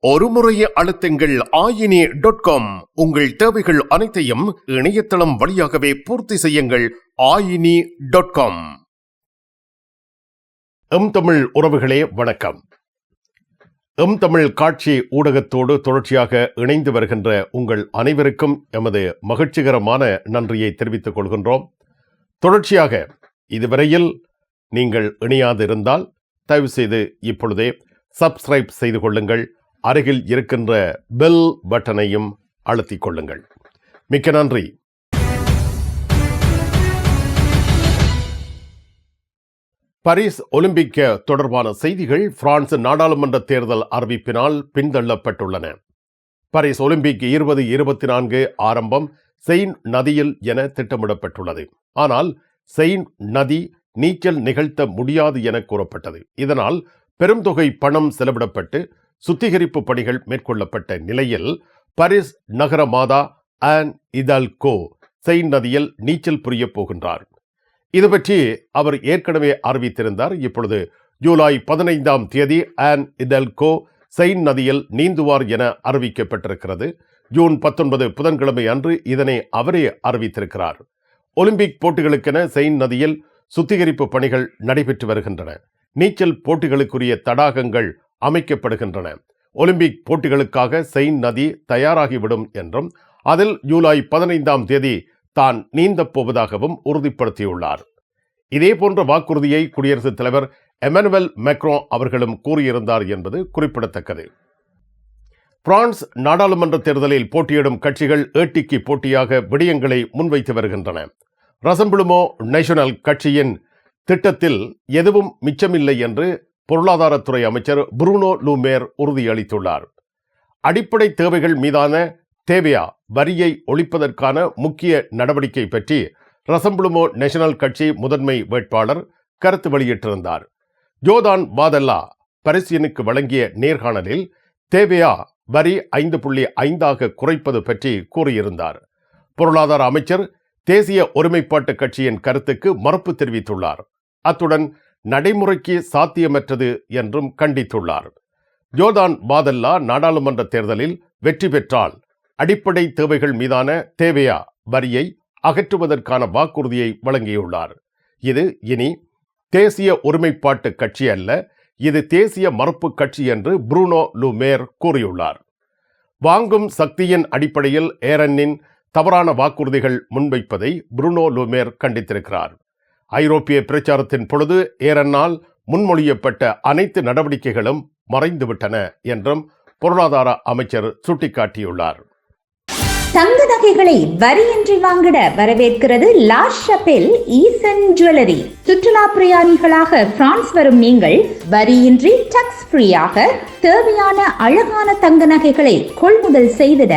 ஒரு முறையே அழுத்துங்கள் ayini.com. உங்கள் தேவைகள் அனைத்தையும் இணையதளம் வழியாகவே பூர்த்தி செய்யுங்கள். ayini.com. தமிழ் உறவுகளே வணக்கம். தமிழ் காட்சி ஊடகத்தோடு தொடர்ச்சியாக இணைந்து வருகின்ற உங்கள் அனைவருக்கும் எமது மகிழ்ச்சிகரமான நன்றியை தெரிவித்துக் கொள்கின்றோம். தொடர்ச்சியாக இதுவரையில் நீங்கள் இணையாது இருந்தால் தயவு செய்து இப்பொழுதே சப்ஸ்கிரைப் செய்து கொள்ளுங்கள். அருகில் இருக்கின்ற பெல் பட்டனையும் அழுத்திக் கொள்ளுங்கள். மிக்க நன்றி. பாரிஸ் ஒலிம்பிக் தொடர்பான செய்திகள் பிரான்ஸ் நாடாளுமன்ற தேர்தல் அறிவிப்பினால் பின்தள்ளப்பட்டுள்ளன. பாரிஸ் ஒலிம்பிக் 2024 ஆரம்பம் செயின் நதியில் என திட்டமிடப்பட்டுள்ளது. ஆனால் செயின் நதி நீச்சல் நிகழ்த்த முடியாது என கூறப்பட்டது. இதனால் பெரும் தொகை பணம் செலவிடப்பட்டு சுத்திகரிப்பு பணிகள் மேற்கொள்ளப்பட்ட நிலையில் பாரிஸ் நகர மாதா ஆன் இதல்கோ செயின் நதியில் நீச்சல் புரிய போகின்றார். இது பற்றி அவர் ஏற்கனவே அறிவித்திருந்தார். இப்பொழுது ஜூலை 15 ஆன் இதல்கோ செயின் நதியில் நீந்துவார் என அறிவிக்கப்பட்டிருக்கிறது. ஜூன் 19 புதன்கிழமை அன்று இதனை அவரே அறிவித்திருக்கிறார். ஒலிம்பிக் போட்டிகளுக்கென செயின் நதியில் சுத்திகரிப்பு பணிகள் நடைபெற்று வருகின்றன. நீச்சல் போட்டிகளுக்குரிய தடாகங்கள் அமைக்கப்படுகின்றன. ஒலிம்பிக் போட்டிகளுக்காக செயின் நதி தயாராகிவிடும் என்றும் அதில் ஜூலை 15 தான் நீந்தப் போவதாகவும் உறுதிப்படுத்தியுள்ளார். இதே போன்ற வாக்குறுதியை குடியரசுத் தலைவர் எமனுவல் மேக்ரோன் அவர்களும் கூறியிருந்தார் என்பது குறிப்பிடத்தக்கது. பிரான்ஸ் நாடாளுமன்ற தேர்தலில் போட்டியிடும் கட்சிகள் ஏட்டிக்கு போட்டியாக விடயங்களை முன்வைத்து வருகின்றன. ரசம்பிளுமோ நேஷனல் கட்சியின் திட்டத்தில் எதுவும் மிச்சமில்லை என்று பொருளாதாரத்துறை அமைச்சர் புரூனோ லூ மேர் உறுதியளித்துள்ளார். அடிப்படை தேவைகள் மீதான தேவையா வரியை ஒழிப்பதற்கான முக்கிய நடவடிக்கை பற்றி ரசம்பிளுமோ நேஷனல் கட்சி முதன்மை வேட்பாளர் கருத்து வெளியிட்டிருந்தார். ஜோதான் பாதல்லா பரிசியனுக்கு வழங்கிய நேர்காணலில் தேவையா வரி 5.5 குறைப்பது பற்றி கூறியிருந்தார். பொருளாதார அமைச்சர் தேசிய ஒருமைப்பாட்டு கட்சியின் கருத்துக்கு மறுப்பு தெரிவித்துள்ளார். அத்துடன் நடைமுறைக்கு சாத்தியமற்றது என்றும் கண்டித்துள்ளார். ஜோர்தான் பாதல்லா நாடாளுமன்ற தேர்தலில் வெற்றி பெற்றால் அடிப்படை தேவைகள் மீதான தேவையா வரியை அகற்றுவதற்கான வாக்குறுதியை வழங்கியுள்ளார். இது இனி தேசிய ஒருமைப்பாட்டு கட்சி அல்ல, இது தேசிய மறுப்பு கட்சி என்று புரூனோ லூ மேர் கூறியுள்ளார். வாங்கும் சக்தியின் அடிப்படையில் ஏரனின் தவறான வாக்குறுதிகள் முன்வைப்பதை புரூனோ லூ மேர் கண்டித்திருக்கிறார். ஐரோப்பிய பிரச்சாரத்தின் பொழுது ஏரனால் முன்மொழியப்பட்ட அனைத்து நடவடிக்கைகளும் மறைந்துவிட்டன என்றும் பொருளாதார அமைச்சர் சுட்டிக்காட்டியுள்ளார். தங்க நகைகளை வரியின்றி வாங்கிட வரவேற்கிறது லா ஷபெல் ஈசன் ஜுவல்லரி. சுற்றுலா பிரயாணிகளாக பிரான்ஸ் வரும் நீங்கள் வரியின்றி டாக்ஸ் ஃப்ரீயாக தேவையான அழகான தங்க நகைகளை கொள்முதல் செய்திட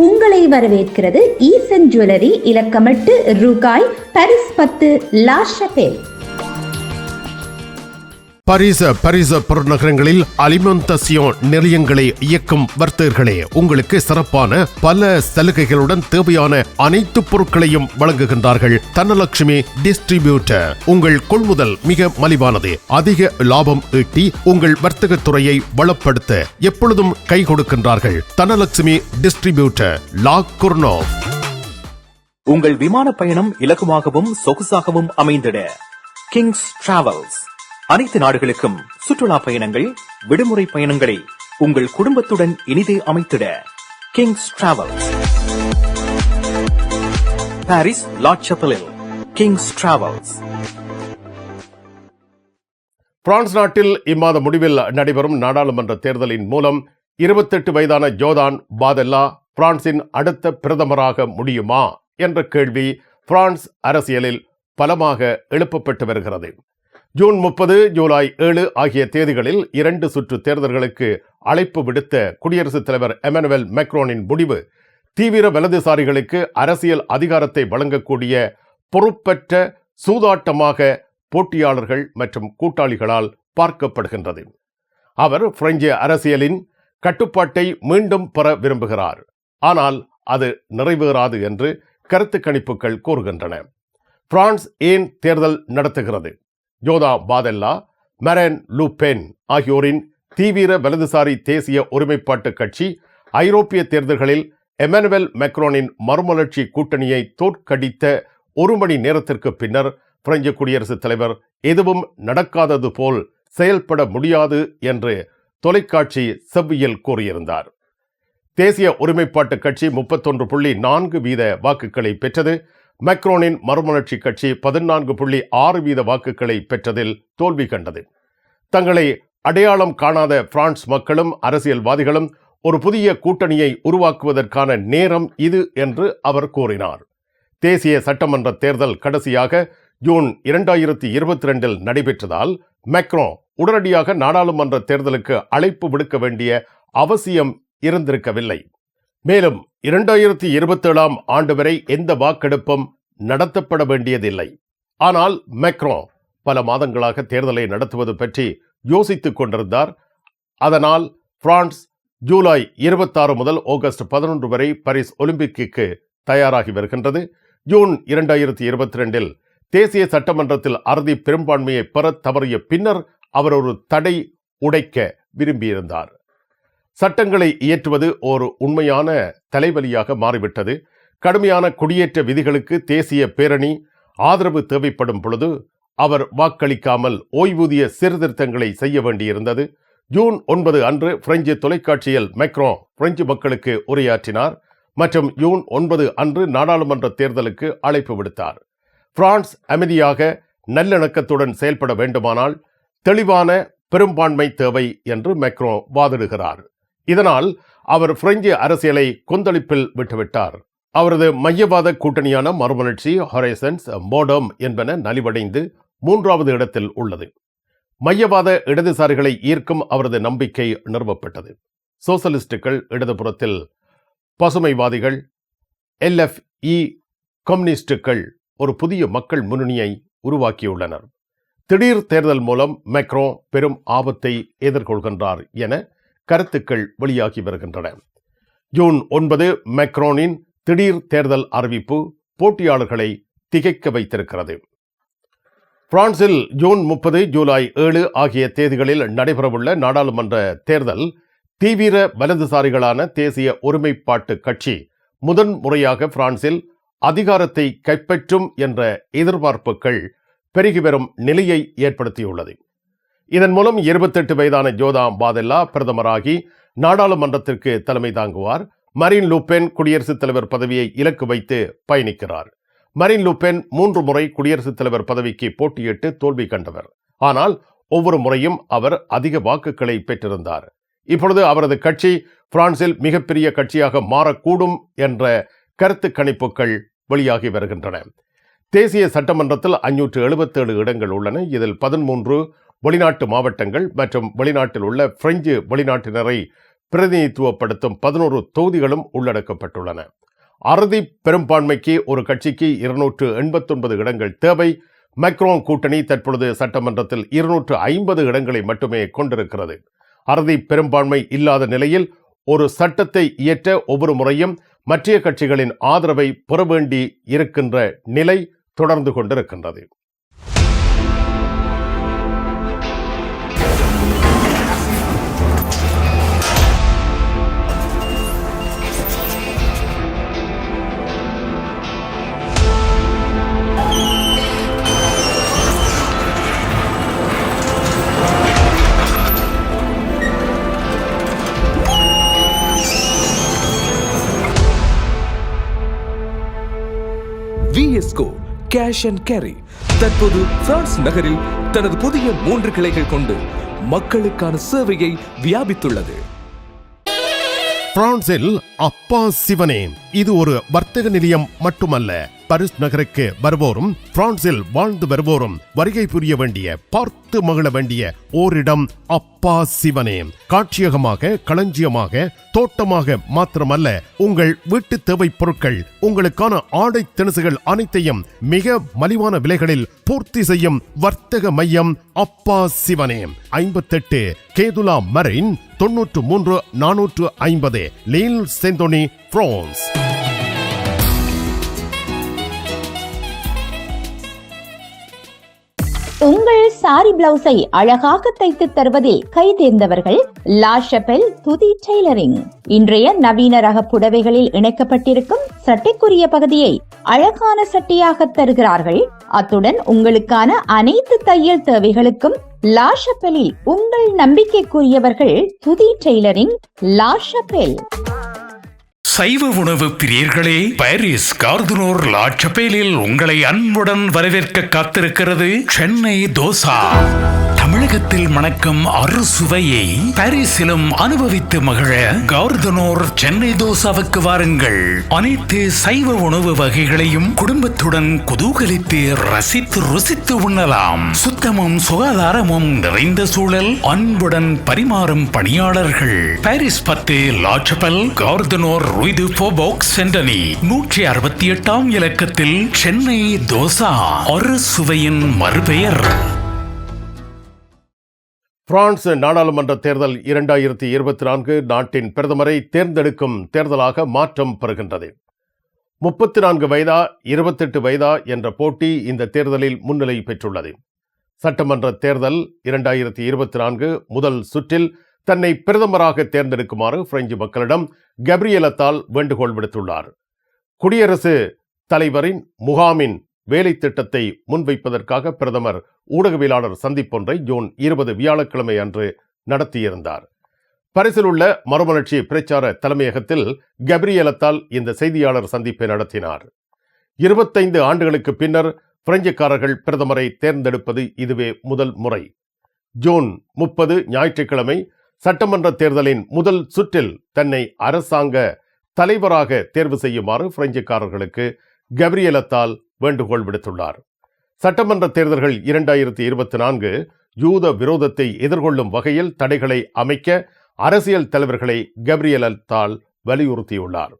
உங்களை வரவேற்கிறது ஈசன் ஜுவல்லரி, இலக்கம் 8 ரூகாய், பாரிஸ் 10, லா ஷபெல். பாரிஸ் புறநகரங்களில் அலிமெண்டேஷன் நிலையங்களை இயக்கும் வர்த்தகர்களே, உங்களுக்கு சிறப்பான பல சலுகைகளுடன் தேவையான அனைத்து பொருட்களையும் வழங்குகின்றார்கள் தனலட்சுமி டிஸ்ட்ரிபியூட்டர். உங்கள் கொள்முதல் மிக மலிவானது. அதிக லாபம் ஈட்டி உங்கள் வர்த்தக துறையை வளப்படுத்த எப்பொழுதும் கை கொடுக்கின்றார்கள் தனலட்சுமி டிஸ்ட்ரிபியூட்டர், லா குர்னோவ். உங்கள் விமான பயணம் இலகுவாகவும் சொகுசாகவும் அமைந்திட கிங்ஸ் டிராவல்ஸ். அனைத்து நாடுகளுக்கும் சுற்றுலா பயணங்கள், விடுமுறை பயணங்களை உங்கள் குடும்பத்துடன் இனிதே அமைத்திட கிங்ஸ் டிராவல்ஸ். பாரிஸ் லா ஷபெலில் கிங்ஸ் டிராவல்ஸ். பிரான்ஸ் நாட்டில் இம்மாத முடிவில் நடைபெறும் நாடாளுமன்ற தேர்தலின் மூலம் 28 வயதான ஜோர்தான் பாதல்லா பிரான்சின் அடுத்த பிரதமராக முடியுமா என்ற கேள்வி பிரான்ஸ் அரசியலில் பலமாக எழுப்பப்பட்டு வருகிறது. ஜூன் 30, ஜூலை 7 ஆகிய தேதிகளில் 2 சுற்று தேர்தல்களுக்கு அழைப்பு விடுத்த குடியரசுத் தலைவர் எமனுவல் மேக்ரோனின் முடிவு தீவிர வலதுசாரிகளுக்கு அரசியல் அதிகாரத்தை வழங்கக்கூடிய பொறுப்பற்ற சூதாட்டமாக போட்டியாளர்கள் மற்றும் கூட்டாளிகளால் பார்க்கப்படுகின்றது. அவர் பிரெஞ்சு அரசியலின் கட்டுப்பாட்டை மீண்டும் பெற விரும்புகிறார். ஆனால் அது நிறைவேறாது என்று கருத்து கணிப்புகள் கூறுகின்றன. பிரான்ஸ் ஏன் தேர்தல் நடத்துகிறது? ஜோதா பாதல்லா, மரேன் லூ பென் ஆகியோரின் தீவிர வலதுசாரி தேசிய ஒருமைப்பாட்டு கட்சி ஐரோப்பிய தேர்தல்களில் எமனுவல் மேக்ரோனின் மறுமலர்ச்சி கூட்டணியை தோற்கடித்த 1 மணி நேரத்திற்கு பின்னர் பிரெஞ்சு குடியரசுத் தலைவர் எதுவும் நடக்காதது போல் செயல்பட முடியாது என்று தொலைக்காட்சி செவ்வியில் கூறியிருந்தார். தேசிய ஒருமைப்பாட்டு கட்சி 31.4% வாக்குகளை பெற்றது. மேக்ரோனின் மறுமலர்ச்சி கட்சி 14.6% வாக்குகளை பெற்றதில் தோல்வி கண்டது. தங்களை அடையாளம் காணாத பிரான்ஸ் மக்களும் அரசியல்வாதிகளும் ஒரு புதிய கூட்டணியை உருவாக்குவதற்கான நேரம் இது என்று அவர் கூறினார். தேசிய சட்டமன்ற தேர்தல் கடைசியாக ஜூன் 2022 நடைபெற்றதால் மேக்ரோ உடனடியாக நாடாளுமன்ற தேர்தலுக்கு அழைப்பு விடுக்க வேண்டிய அவசியம் இருந்திருக்கவில்லை. மேலும் 2027 ஆண்டு வரை எந்த வாக்கெடுப்பும் நடத்தப்பட வேண்டியதில்லை. ஆனால் மேக்ரோ பல மாதங்களாக தேர்தலை நடத்துவது பற்றி யோசித்துக் கொண்டிருந்தார். அதனால் பிரான்ஸ் ஜூலை 26 முதல் ஆகஸ்ட் 11 வரை பாரிஸ் ஒலிம்பிக்கு தயாராகி வருகின்றது. ஜூன் 2022 தேசிய சட்டமன்றத்தில் அறுதி பெரும்பான்மையை பெற தவறிய பின்னர் அவர் ஒரு தடை உடைக்க விரும்பியிருந்தார். சட்டங்களை இயற்றுவது ஒரு உண்மையான தலைவலியாக மாறிவிட்டது. கடுமையான குடியேற்ற விதிகளுக்கு தேசிய பேரணி ஆதரவு தேவைப்படும் பொழுது அவர் வாக்களிக்காமல் ஓய்வூதிய சீர்திருத்தங்களை செய்ய வேண்டியிருந்தது. ஜூன் 9 அன்று பிரெஞ்சு தொலைக்காட்சியில் மேக்ரோ பிரெஞ்சு மக்களுக்கு உரையாற்றினார் மற்றும் ஜூன் 9 அன்று நாடாளுமன்ற தேர்தலுக்கு அழைப்பு விடுத்தார். பிரான்ஸ் அமைதியாக நல்லிணக்கத்துடன் செயல்பட வேண்டுமானால் தெளிவான பெரும்பான்மை தேவை என்று மேக்ரோ வாதிடுகிறார். இதனால் அவர் பிரெஞ்சு அரசியலை கொந்தளிப்பில் விட்டுவிட்டார். அவரது மையவாத கூட்டணியான மறுமலர்ச்சி, ஹொரைசன்ஸ், மோடம் என்பன நலிவடைந்து 3வது இடத்தில் உள்ளது. மையவாத இடதுசாரிகளை ஈர்க்கும் அவரது நம்பிக்கை நிறுவப்பட்டது. சோசலிஸ்டுகள் இடதுபுறத்தில், பசுமைவாதிகள், LFE கம்யூனிஸ்டுகள் ஒரு புதிய மக்கள் முன்னணியை உருவாக்கியுள்ளனர். திடீர் தேர்தல் மூலம் மேக்ரோ பெரும் ஆபத்தை எதிர்கொள்கின்றார் என கருத்துக்கள் வெளியாகி வருகின்றன. ஜூன் 9 மேக்ரோனின் திடீர் தேர்தல் அறிவிப்பு போட்டியாளர்களை திகைக்க வைத்திருக்கிறது. பிரான்சில் ஜூன் 30, ஜூலை 7 ஆகிய தேதிகளில் நடைபெறவுள்ள நாடாளுமன்ற தேர்தல் தீவிர வலதுசாரிகளான தேசிய ஒருமைப்பாட்டு கட்சி முதன்முறையாக பிரான்சில் அதிகாரத்தை கைப்பற்றும் என்ற எதிர்பார்ப்புகள் பெருகி வரும் நிலையை ஏற்படுத்தியுள்ளது. இதன் மூலம் 28 வயதான ஜோதாம் பாதெல்லா பிரதமராகி நாடாளுமன்றத்திற்கு தலைமை தாங்குவார். மரீன் லூபென் குடியரசுத் தலைவர் பதவியை இலக்கு வைத்து பயணிக்கிறார். மரீன் லூபென் 3 முறை குடியரசுத் தலைவர் பதவிக்கு போட்டியிட்டு தோல்வி கண்டவர். ஆனால் ஒவ்வொரு முறையும் அவர் அதிக வாக்குகளை பெற்றிருந்தார். இப்பொழுது அவரது கட்சி பிரான்சில் மிகப்பெரிய கட்சியாக மாறக்கூடும் என்ற கருத்து கணிப்புகள் வெளியாகி வருகின்றன. தேசிய சட்டமன்றத்தில் 577 இடங்கள் உள்ளன. இதில் 13 வெளிநாட்டு மாவட்டங்கள் மற்றும் வெளிநாட்டில் உள்ள பிரெஞ்சு வெளிநாட்டினரை பிரதிநிதித்துவப்படுத்தும் 11 தொகுதிகளும் உள்ளடக்கப்பட்டுள்ளன. அறுதி பெரும்பான்மைக்கு ஒரு கட்சிக்கு 289 இடங்கள் தேவை. மேக்ரோன் கூட்டணி தற்பொழுது சட்டமன்றத்தில் 250 இடங்களை மட்டுமே கொண்டிருக்கிறது. அறுதி பெரும்பான்மை இல்லாத நிலையில் ஒரு சட்டத்தை இயற்ற ஒவ்வொரு முறையும் மற்ற கட்சிகளின் ஆதரவை பெற வேண்டி இருக்கின்ற நிலை தொடர்ந்து கொண்டிருக்கின்றது. VSCO கேஷ் அண்ட் கேரி தற்போது பிரான்ஸ் நகரில் தனது புதிய 3 கிளைகள் கொண்டு மக்களுக்கான சேவையை வியாபித்துள்ளது. பிரான்சில் அப்பா சிவனே, இது ஒரு வர்த்தக நிலையம் மட்டுமல்ல. பாரிஸ் நகருக்கு வருவோரும் பிரான்சில் வாழ்ந்து வருவோரும் வருகை புரிய வேண்டிய, பார்த்து மகிழ வேண்டிய ஓரிடம் அப்பா சிவனே. காட்சியகமாக, களஞ்சியமாக, தோட்டமாக மாத்திரமல்ல, உங்கள் வீட்டு தேவை பொருட்கள், உங்களுக்கான ஆடை திணுசுகள் அனைத்தையும் மிக மலிவான விலைகளில் பூர்த்தி செய்யும் வர்த்தக மையம் அப்பா சிவனே. 58 கேதுலா மரைன் 93 450 லீல் செந்தோனி, பிரான்ஸ். உங்கள் சாரி பிளவுஸை அழகாக தைத்து தருவதில் கை தேர்ந்தவர்கள் லா ஷபெல் துதி டெய்லரிங். இன்றைய நவீன ரக புடவைகளில் இணைக்கப்பட்டிருக்கும் சட்டைக்குரிய பகுதியை அழகான சட்டையாக தருகிறார்கள். அத்துடன் உங்களுக்கான அனைத்து தையல் தேவைகளுக்கும் லா ஷபெலில் உங்கள் நம்பிக்கைக்குரியவர்கள் துதி டெய்லரிங், லா ஷபெல். சைவ உணவு பிரியர்களே, பாரிஸ் கார்துனோர் லா ஷபெலில் உங்களை அன்புடன் வரவேற்க காத்திருக்கிறது சென்னை தோசா. தமிழகத்தில் மணக்கும் அறுசுவையை பாரிஸிலும் அனுபவித்து மகிழ கார்துனோர் சென்னை தோசாவுக்கு வாருங்கள். அனைத்து சைவ உணவு வகைகளையும் குடும்பத்துடன் குதூகலித்து ரசித்து ருசித்து உண்ணலாம். சுத்தமும் சுகாதாரமும் நிறைந்த சூழல், அன்புடன் பரிமாறும் பணியாளர்கள். Paris 10 La Chapelle Gare du Nord rue du Faubourg Saint Denis 168ஆம் இலக்கத்தில் சென்னை தோசா, அறுசுவையின் மறுபெயர். பிரான்ஸ் நாடாளுமன்ற தேர்தல் 2024 நாட்டின் பிரதமரை தேர்ந்தெடுக்கும் தேர்தலாக மாற்றம் பெறுகின்றது. 34 வயதா 28 வயதா என்ற போட்டி இந்த தேர்தலில் முன்னிலை பெற்றுள்ளது. சட்டமன்ற தேர்தல் 2024 முதல் சுற்றில் தன்னை பிரதமராக தேர்ந்தெடுக்குமாறு பிரெஞ்சு மக்களிடம் கேப்ரியல் அத்தால் வேண்டுகோள் விடுத்துள்ளார். குடியரசு தலைவரின் முகாமின் வேலை திட்டத்தை முன்வைப்பதற்காக பிரதமர் ஊடகவியலாளர் சந்திப்பொன்றை ஜூன் 20 வியாழக்கிழமை அன்று நடத்தியிருந்தார். பாரிஸில் உள்ள மறுமலர்ச்சி பிரச்சார தலைமையகத்தில் கேப்ரியல் அத்தால் இந்த செய்தியாளர் சந்திப்பை நடத்தினார். 25 ஆண்டுகளுக்கு பின்னர் பிரெஞ்சுக்காரர்கள் பிரதமரை தேர்ந்தெடுப்பது இதுவே முதல் முறை. ஜூன் 30 ஞாயிற்றுக்கிழமை சட்டமன்ற தேர்தலின் முதல் சுற்றில் தன்னை அரசாங்க தலைவராக தேர்வு செய்யுமாறு பிரெஞ்சுக்காரர்களுக்கு கேப்ரியல் அத்தால் வேண்டுகோள் விடுத்துள்ளார். சட்டமன்ற தேர்தல்கள் 2024 யூத விரோதத்தை எதிர்கொள்ளும் வகையில் தடைகளை அமைக்க அரசியல் தலைவர்களை கேப்ரியல் அத்தால் வலியுறுத்தியுள்ளார்.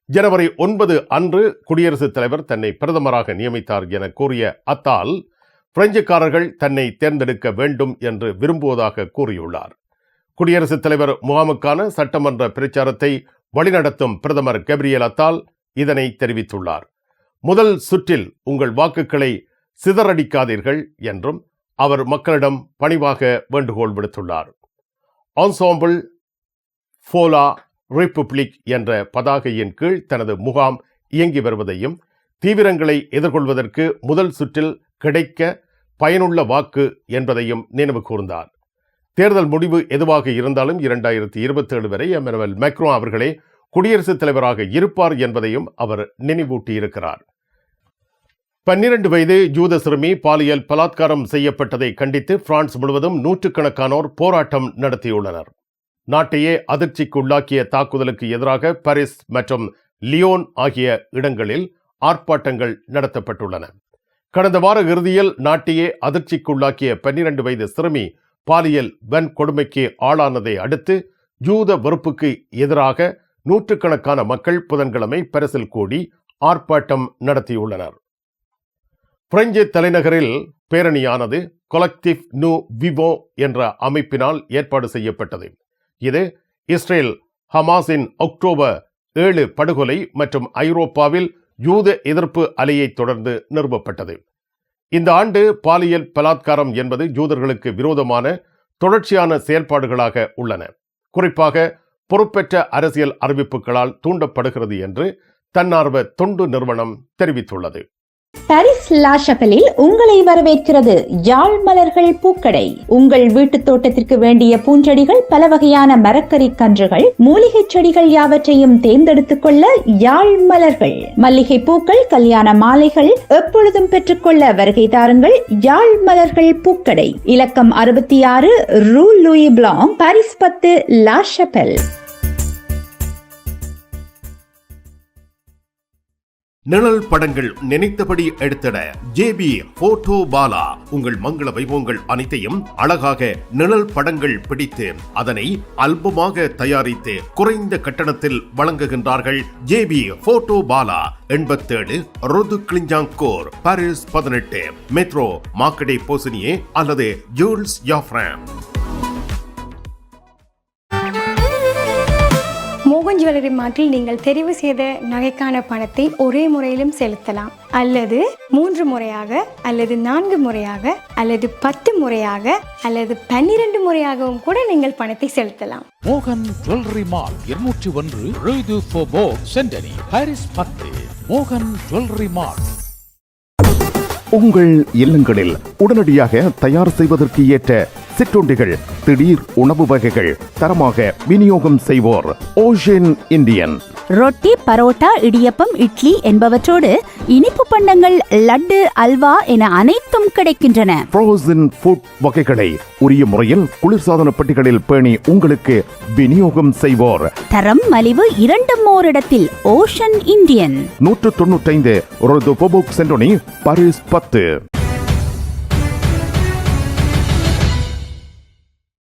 ஜனவரி 9 அன்று குடியரசுத் தலைவர் தன்னை பிரதமராக நியமித்தார் என கூறிய அத்தால் பிரெஞ்சுக்காரர்கள் தன்னை தேர்ந்தெடுக்க வேண்டும் என்று விரும்புவதாக கூறியுள்ளார். குடியரசுத் தலைவர் முகாமுக்கான சட்டமன்ற பிரச்சாரத்தை வழிநடத்தும் பிரதமர் கேப்ரியல் அத்தால் இதனை தெரிவித்துள்ளார். முதல் சுற்றில் உங்கள் வாக்குகளை சிதறடிக்காதீர்கள் என்றும் அவர் மக்களிடம் பணிவாக வேண்டுகோள் விடுத்துள்ளார். ஆன்சாம்பிள் ஃபோலா ரிபப்ளிக் என்ற பதாகையின் கீழ் தனது முகாம் இயங்கி வருவதையும், தீவிரங்களை எதிர்கொள்வதற்கு முதல் சுற்றில் கிடைக்க பயனுள்ள வாக்கு என்பதையும் நினைவு கூர்ந்தார். தேர்தல் முடிவு எதுவாக இருந்தாலும் 2027 வரை எமனுவல் மேக்ரோன் அவர்களே குடியரசுத் தலைவராக இருப்பார் என்பதையும் அவர் நினைவூட்டியிருக்கிறார். 12 வயது யூத சிறுமி பாலியல் பலாத்காரம் செய்யப்பட்டதை கண்டித்து பிரான்ஸ் முழுவதும் நூற்றுக்கணக்கானோர் போராட்டம் நடத்தியுள்ளனர். நாட்டையே அதிர்ச்சிக்குள்ளாக்கிய தாக்குதலுக்கு எதிராக பாரிஸ் மற்றும் லியோன் ஆகிய இடங்களில் ஆர்ப்பாட்டங்கள் நடத்தப்பட்டுள்ளன. கடந்த வார இறுதியில் நாட்டையே அதிர்ச்சிக்குள்ளாக்கிய 12 வயது சிறுமி பாலியல் வன்கொடுமைக்கு ஆளானதை அடுத்து யூத வெறுப்புக்கு எதிராக நூற்றுக்கணக்கான மக்கள் புதன்கிழமை பாரிஸில் கூடி ஆர்ப்பாட்டம் நடத்தியுள்ளனர். பிரெஞ்சு தலைநகரில் பேரணியானது கொலெக்டிவ் நூ விவோ என்ற அமைப்பினால் ஏற்பாடு செய்யப்பட்டது. இது இஸ்ரேல் ஹமாஸின் அக்டோபர் 7 படுகொலை மற்றும் ஐரோப்பாவில் யூத எதிர்ப்பு அலையை தொடர்ந்து நிறுவப்பட்டது. இந்த ஆண்டு பாலியல் பலாத்காரம் என்பது யூதர்களுக்கு விரோதமான தொடர்ச்சியான செயல்பாடுகளாக உள்ளன. குறிப்பாக பொறுப்பேற்ற அரசியல் அறிவிப்புகளால் தூண்டப்படுகிறது என்று தன்னார்வ தொண்டு நிறுவனம் தெரிவித்துள்ளது. பாரிஸ் லா ஷபெலில் உங்களை வரவேற்கிறது யாழ் மலர்கள் பூக்கடை. உங்கள் வீட்டு தோட்டத்திற்கு வேண்டிய பூஞ்செடிகள், பல வகையான மரக்கறி கன்றுகள், மூலிகை செடிகள் யாவற்றையும் தேர்ந்தெடுத்துக் கொள்ள யாழ் மலர்கள். மல்லிகை பூக்கள், கல்யாண மாலைகள் எப்பொழுதும் பெற்றுக்கொள்ள வருகை தாருங்கள் யாழ் மலர்கள் பூக்கடை. இலக்கம் 66 Rue Louis Blanc, Paris 10 La Chapelle. நிழல் படங்கள் நினைத்தபடி எடுத்திட ஜேபி போட்டோ பாலா. உங்கள் மங்கள வைபவங்கள் அனைத்தையும் அழகாக நிழல் படங்கள் பிடித்து அதனை ஆல்பமாக தயாரித்து குறைந்த கட்டணத்தில் வழங்குகின்றார்கள் JP photo Bala. 87 rue de Clignancourt, Paris 18, metro Marcadet Poissonniers அல்லது ஜூல்ஸ் யாஃப்ராம். மோகன் ஜுவல்லரி மார்ட்டில் நீங்கள் தெரிவு செய்த நகைக்கான பணத்தை ஒரே முறையிலும் செலுத்தலாம், அல்லது 3 முறையாக, அல்லது 4 முறையாக, அல்லது 10 முறையாக, அல்லது 12 முறையாகவும் கூட நீங்கள் பணத்தை செலுத்தலாம். மோகன் jewellery mall 201 Rue du Faubourg Saint-Denis, Paris 10. மோகன் ஜுவல்லரி மால். உங்கள் இல்லங்களில் உடனடியாக தயார் செய்வதற்கு ஏற்ற சிற்றுண்டிகள், திடீர் உணவு வகைகள் தரமாக விநியோகம் செய்வோர் ஓஷன் இந்தியன். ரொட்டி, பரோட்டா, இடியப்பம், இட்லி என்பவற்றோடு இனிப்பு பண்டங்கள், லட்டு, அல்வா என அனைத்தும் கிடைக்கின்றன. ஃப்ரோசன் ஃபுட் வகைகளை உரிய முறையில் குளிர்சாதன பெட்டிகளில் பேணி உங்களுக்கு விநியோகம் செய்வோர். தரம், மலிவு இரண்டும் ஓரிடத்தில். Ocean Indian. 195 Rue du Faubourg Saint-Denis, Paris 10.